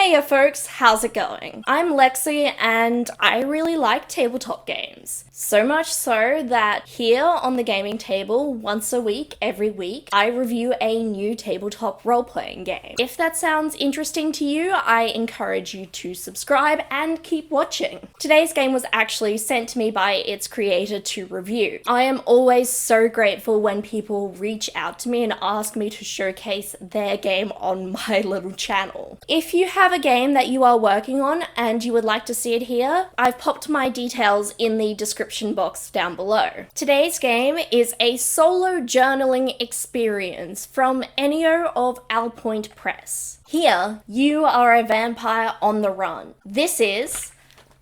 Hey folks, how's it going? I'm Lexi and I really like tabletop games. So much so that here on the gaming table, once a week, every week, I review a new tabletop role-playing game. If that sounds interesting to you, I encourage you to subscribe and keep watching. Today's game was actually sent to me by its creator to review. I am always so grateful when people reach out to me and ask me to showcase their game on my little channel. If you have a game that you are working on and you would like to see it here, I've popped my details in the description box down below. Today's game is a solo journaling experience from Ennio of Owl Point Press. Here, you are a vampire on the run. This is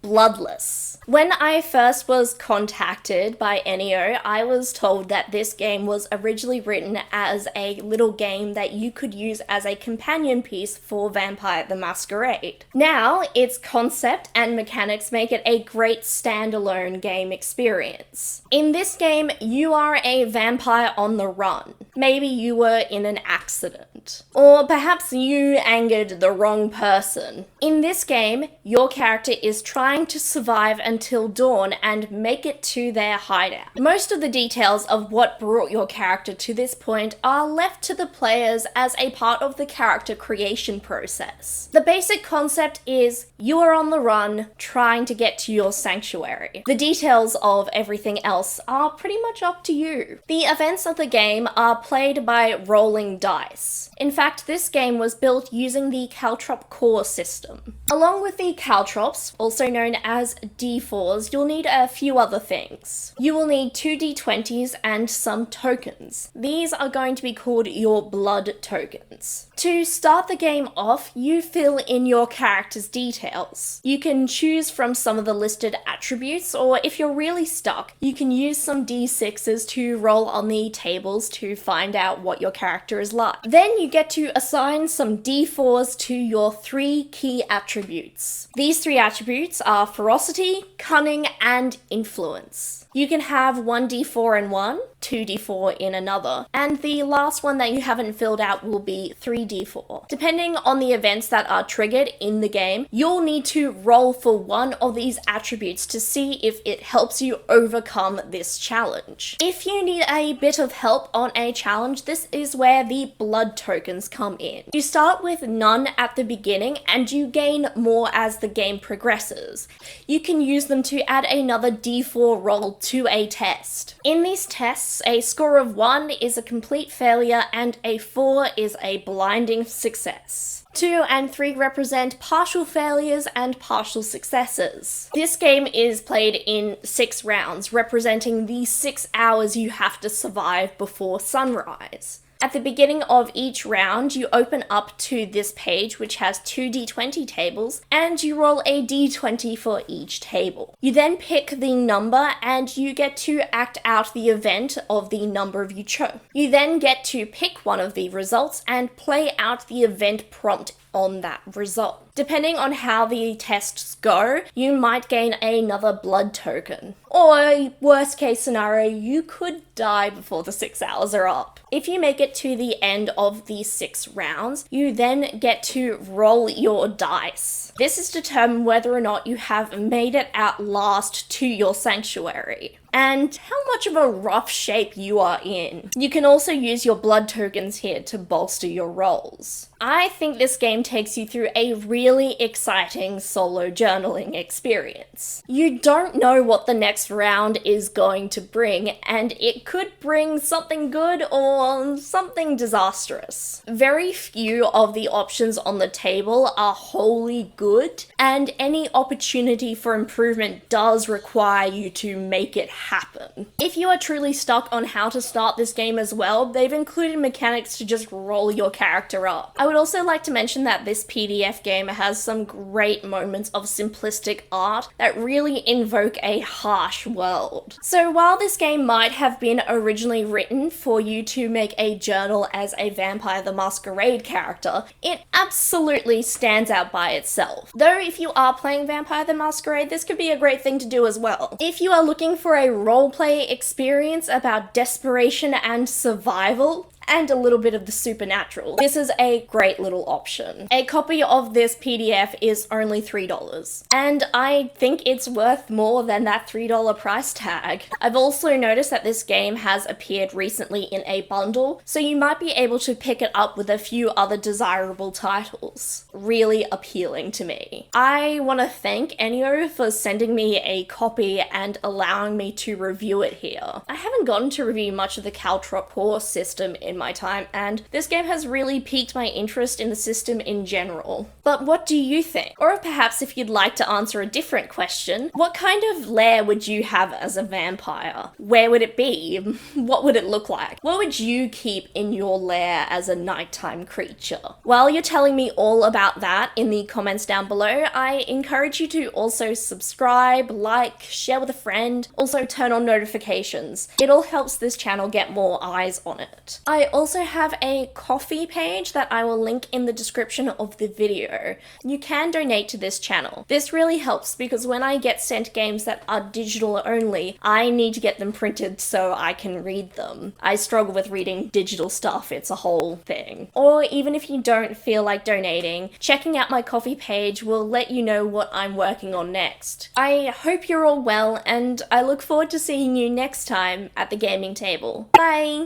Bloodless. When I first was contacted by Ennio, I was told that this game was originally written as a little game that you could use as a companion piece for Vampire the Masquerade. Now, its concept and mechanics make it a great standalone game experience. In this game, you are a vampire on the run. Maybe you were in an accident. Or perhaps you angered the wrong person. In this game, your character is trying to survive until dawn and make it to their hideout. Most of the details of what brought your character to this point are left to the players as a part of the character creation process. The basic concept is you are on the run trying to get to your sanctuary. The details of everything else are pretty much up to you. The events of the game are played by rolling dice. In fact, this game was built using the caltrop core system. Along with the caltrops, also known as d4s, you'll need a few other things. You will need 2 d20s and some tokens. These are going to be called your blood tokens. To start the game off, you fill in your character's details. You can choose from some of the listed attributes, or if you're really stuck, you can use some d6s to roll on the tables to find out what your character is like. Then you get to assign some d4s to your 3 key attributes. These 3 attributes are ferocity, cunning, and influence. You can have 1 d4 in one, 2 d4 in another, and the last one that you haven't filled out will be 3 d4. Depending on the events that are triggered in the game, you'll need to roll for one of these attributes to see if it helps you overcome this challenge. If you need a bit of help on a challenge, this is where the blood tokens come in. You start with none at the beginning and you gain more as the game progresses. You can use them to add another d4 roll to a test. In these tests, a score of 1 is a complete failure and a 4 is a blinding success. 2 and 3 represent partial failures and partial successes. This game is played in 6 rounds, representing the 6 hours you have to survive before sunrise. At the beginning of each round, you open up to this page which has 2 d20 tables, and you roll a d20 for each table. You then pick the number and you get to act out the event of the number you chose. You then get to pick one of the results and play out the event prompt on that result. Depending on how the tests go, you might gain another blood token. Or, worst case scenario, you could die before the 6 hours are up. If you make it to the end of the 6 rounds, you then get to roll your dice. This is to determine whether or not you have made it at last to your sanctuary, and how much of a rough shape you are in. You can also use your blood tokens here to bolster your rolls. I think this game takes you through a really exciting solo journaling experience. You don't know what the next round is going to bring, and it could bring something good or something disastrous. Very few of the options on the table are wholly good, and any opportunity for improvement does require you to make it happen. If you are truly stuck on how to start this game as well, they've included mechanics to just roll your character up. I would also like to mention that this PDF game has some great moments of simplistic art that really invoke a harsh world. So while this game might have been originally written for you to make a journal as a Vampire the Masquerade character, it absolutely stands out by itself. Though if you are playing Vampire the Masquerade, this could be a great thing to do as well. If you are looking for a roleplay experience about desperation and survival, and a little bit of the supernatural, this is a great little option. A copy of this PDF is only $3, and I think it's worth more than that $3 price tag. I've also noticed that this game has appeared recently in a bundle, so you might be able to pick it up with a few other desirable titles. Really appealing to me. I want to thank Ennio for sending me a copy and allowing me to review it here. I haven't gotten to review much of the Caltrop Core system in my time, and this game has really piqued my interest in the system in general. But what do you think? Or perhaps if you'd like to answer a different question, what kind of lair would you have as a vampire? Where would it be? What would it look like? What would you keep in your lair as a nighttime creature? While you're telling me all about that in the comments down below, I encourage you to also subscribe, like, share with a friend, also turn on notifications. It all helps this channel get more eyes on it. I also have a Ko-fi page that I will link in the description of the video. You can donate to this channel. This really helps because when I get sent games that are digital only, I need to get them printed so I can read them. I struggle with reading digital stuff, it's a whole thing. Or even if you don't feel like donating, checking out my Ko-fi page will let you know what I'm working on next. I hope you're all well, and I look forward to seeing you next time at the gaming table. Bye!